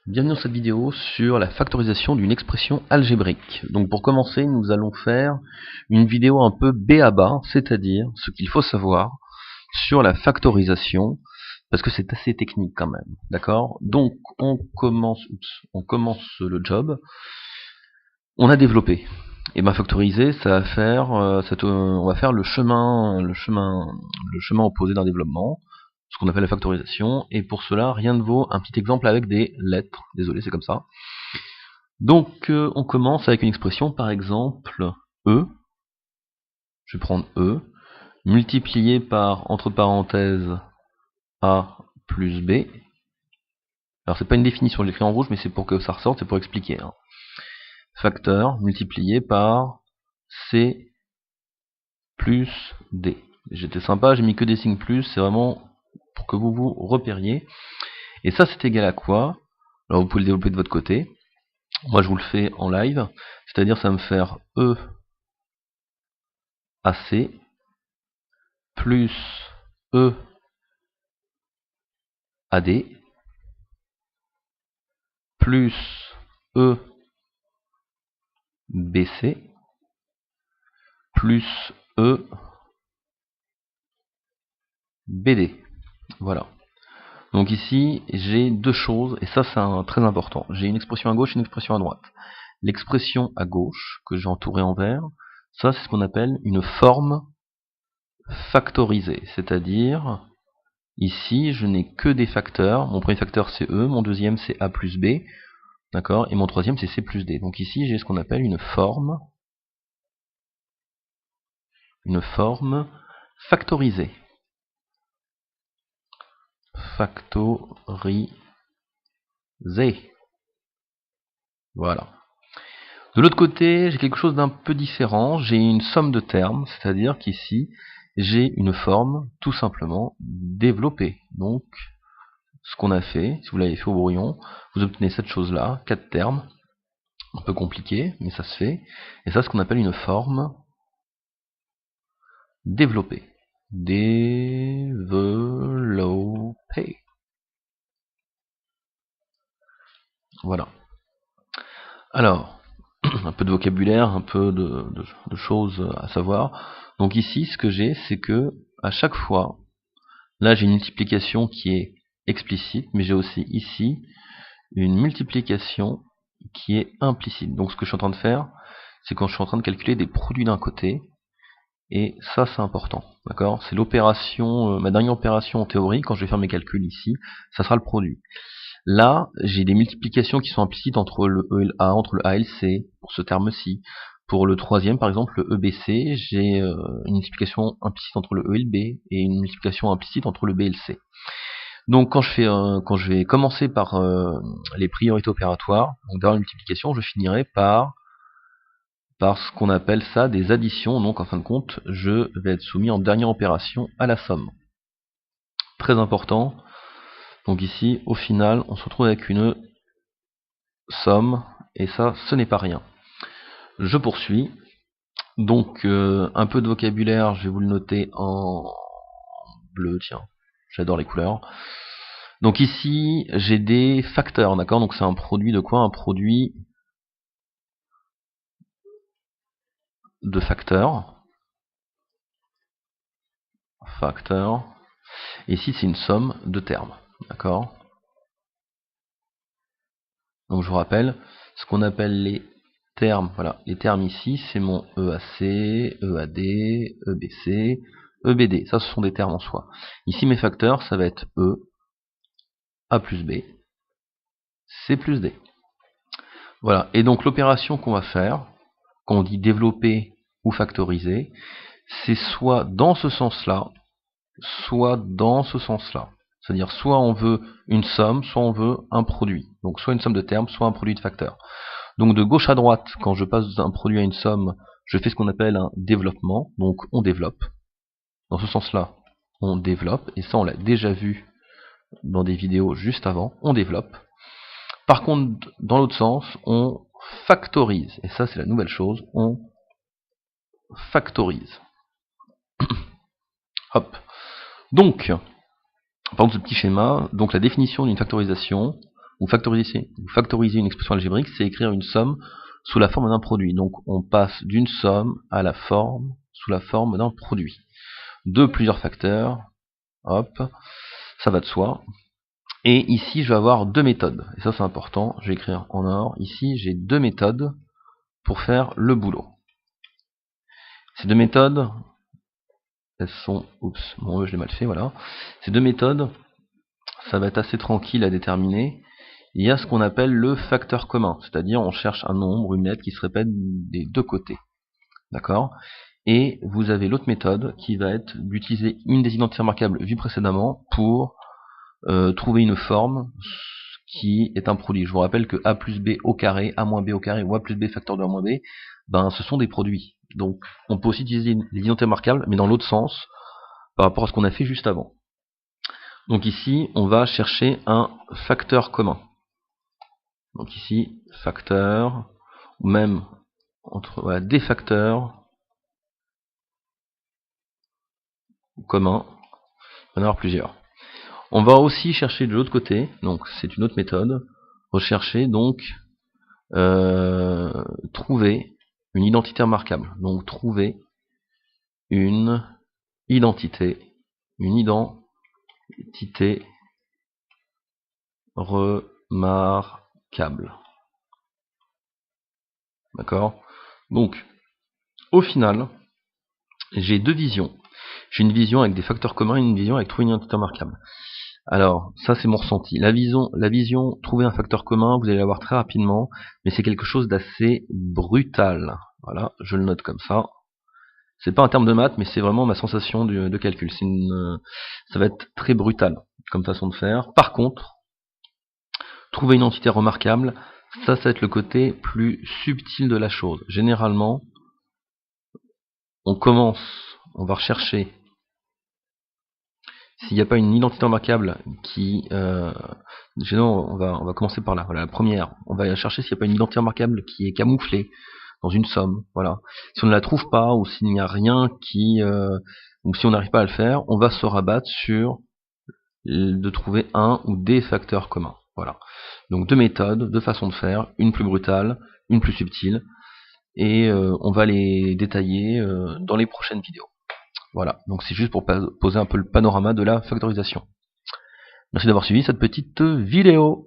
Bienvenue dans cette vidéo sur la factorisation d'une expression algébrique. Donc pour commencer, nous allons faire une vidéo un peu b.a.-ba, c'est-à-dire ce qu'il faut savoir sur la factorisation, parce que c'est assez technique quand même. D'accord? Donc on commence le job. On a développé. Et bien factoriser, ça va faire, on va faire le chemin opposé d'un développement, ce qu'on appelle la factorisation, et pour cela, rien ne vaut un petit exemple avec des lettres. Désolé, c'est comme ça. Donc, on commence avec une expression, par exemple, E, je vais prendre E, multiplié par, entre parenthèses, A plus B. Alors, c'est pas une définition, je l'écris en rouge, mais c'est pour que ça ressorte, c'est pour expliquer. Hein. Facteur multiplié par C plus D. J'étais sympa, j'ai mis que des signes plus, c'est vraiment pour que vous vous repériez. Et ça, c'est égal à quoi? Alors, vous pouvez le développer de votre côté. Moi, je vous le fais en live, c'est-à-dire ça va me faire E AC plus E AD plus E BC plus E BD. Voilà. Donc ici, j'ai deux choses, et ça c'est très important. J'ai une expression à gauche et une expression à droite. L'expression à gauche, que j'ai entourée en vert, ça c'est ce qu'on appelle une forme factorisée. C'est-à-dire, ici, je n'ai que des facteurs. Mon premier facteur c'est E, mon deuxième c'est A plus B, d'accord, et mon troisième c'est C plus D. Donc ici, j'ai ce qu'on appelle une forme factorisée. Factorisée. Voilà. De l'autre côté, j'ai quelque chose d'un peu différent. J'ai une somme de termes, c'est-à-dire qu'ici, j'ai une forme tout simplement développée. Donc, ce qu'on a fait, si vous l'avez fait au brouillon, vous obtenez cette chose-là, 4 termes, un peu compliqué, mais ça se fait. Et ça, c'est ce qu'on appelle une forme développée. Développée. Voilà. Alors, un peu de vocabulaire, un peu de choses à savoir. Donc ici, ce que j'ai, c'est que à chaque fois, là j'ai une multiplication qui est explicite, mais j'ai aussi ici une multiplication qui est implicite. Donc ce que je suis en train de faire, c'est quand je suis en train de calculer des produits d'un côté, et ça c'est important, d'accord? C'est l'opération, ma dernière opération en théorie, quand je vais faire mes calculs ici, ça sera le produit. Là, j'ai des multiplications qui sont implicites entre le E et le A, entre le A et le C, pour ce terme-ci. Pour le troisième, par exemple, le EBC, j'ai une multiplication implicite entre le E et le B, et une multiplication implicite entre le B et le C. Donc quand je vais commencer par les priorités opératoires, donc derrière la multiplication, je finirai par ce qu'on appelle ça des additions. Donc en fin de compte, je vais être soumis en dernière opération à la somme. Très important. Donc ici, au final, on se retrouve avec une somme, et ça, ce n'est pas rien. Je poursuis. Donc, un peu de vocabulaire, je vais vous le noter en bleu, tiens, j'adore les couleurs. Donc ici, j'ai des facteurs, d'accord? Donc c'est un produit de quoi? Un produit de facteurs. Facteurs. Et ici, c'est une somme de termes, d'accord? Donc je vous rappelle, ce qu'on appelle les termes, voilà, les termes ici, c'est mon EAC, EAD, EBC, EBD, ça ce sont des termes en soi. Ici mes facteurs, ça va être E, A plus B, C plus D. Voilà, et donc l'opération qu'on va faire, quand on dit développer ou factoriser, c'est soit dans ce sens-là, soit dans ce sens-là. C'est-à-dire soit on veut une somme, soit on veut un produit. Donc soit une somme de termes, soit un produit de facteurs. Donc de gauche à droite, quand je passe d'un produit à une somme, je fais ce qu'on appelle un développement, donc on développe. Dans ce sens-là, on développe, et ça on l'a déjà vu dans des vidéos juste avant, on développe. Par contre, dans l'autre sens, on factorise, et ça c'est la nouvelle chose, on factorise. Hop. Donc, par exemple ce petit schéma, donc la définition d'une factorisation, ou factoriser une expression algébrique, c'est écrire une somme sous la forme d'un produit. Donc on passe d'une somme à la forme sous la forme d'un produit. De plusieurs facteurs, hop, ça va de soi. Et ici je vais avoir deux méthodes, et ça c'est important, je vais écrire en or, ici j'ai deux méthodes pour faire le boulot. Ces deux méthodes, elles sont, oups, bon je l'ai mal fait, voilà. Ces deux méthodes, ça va être assez tranquille à déterminer. Il y a ce qu'on appelle le facteur commun, c'est-à-dire on cherche un nombre, une lettre qui se répète des deux côtés. D'accord? Et vous avez l'autre méthode qui va être d'utiliser une des identités remarquables vues précédemment pour trouver une forme qui est un produit. Je vous rappelle que a plus b au carré, a moins b au carré ou a plus b facteur de a moins b, ben ce sont des produits. Donc on peut aussi utiliser les identités remarquables, mais dans l'autre sens, par rapport à ce qu'on a fait juste avant. Donc ici, on va chercher un facteur commun. Donc ici, facteur, ou même entre voilà, des facteurs communs, il y en aura plusieurs. On va aussi chercher de l'autre côté, donc c'est une autre méthode, rechercher donc trouver une identité remarquable. Donc trouver une identité remarquable. D'accord? Donc, au final, j'ai deux visions. J'ai une vision avec des facteurs communs et une vision avec trouver une identité remarquable. Alors, ça c'est mon ressenti. La vision, trouver un facteur commun, vous allez la voir très rapidement, mais c'est quelque chose d'assez brutal. Voilà, je le note comme ça. C'est pas un terme de maths, mais c'est vraiment ma sensation de calcul. Ça va être très brutal comme façon de faire. Par contre, trouver une entité remarquable, ça va être le côté plus subtil de la chose. Généralement, on va rechercher s'il n'y a pas une identité remarquable qui... on va commencer par là. Voilà, la première, on va chercher s'il n'y a pas une identité remarquable qui est camouflée dans une somme. Voilà. Si on ne la trouve pas, ou s'il n'y a rien qui... ou si on n'arrive pas à le faire, on va se rabattre sur de trouver un ou des facteurs communs. Voilà. Donc deux méthodes, deux façons de faire, une plus brutale, une plus subtile, et on va les détailler dans les prochaines vidéos. Voilà, donc c'est juste pour poser un peu le panorama de la factorisation. Merci d'avoir suivi cette petite vidéo.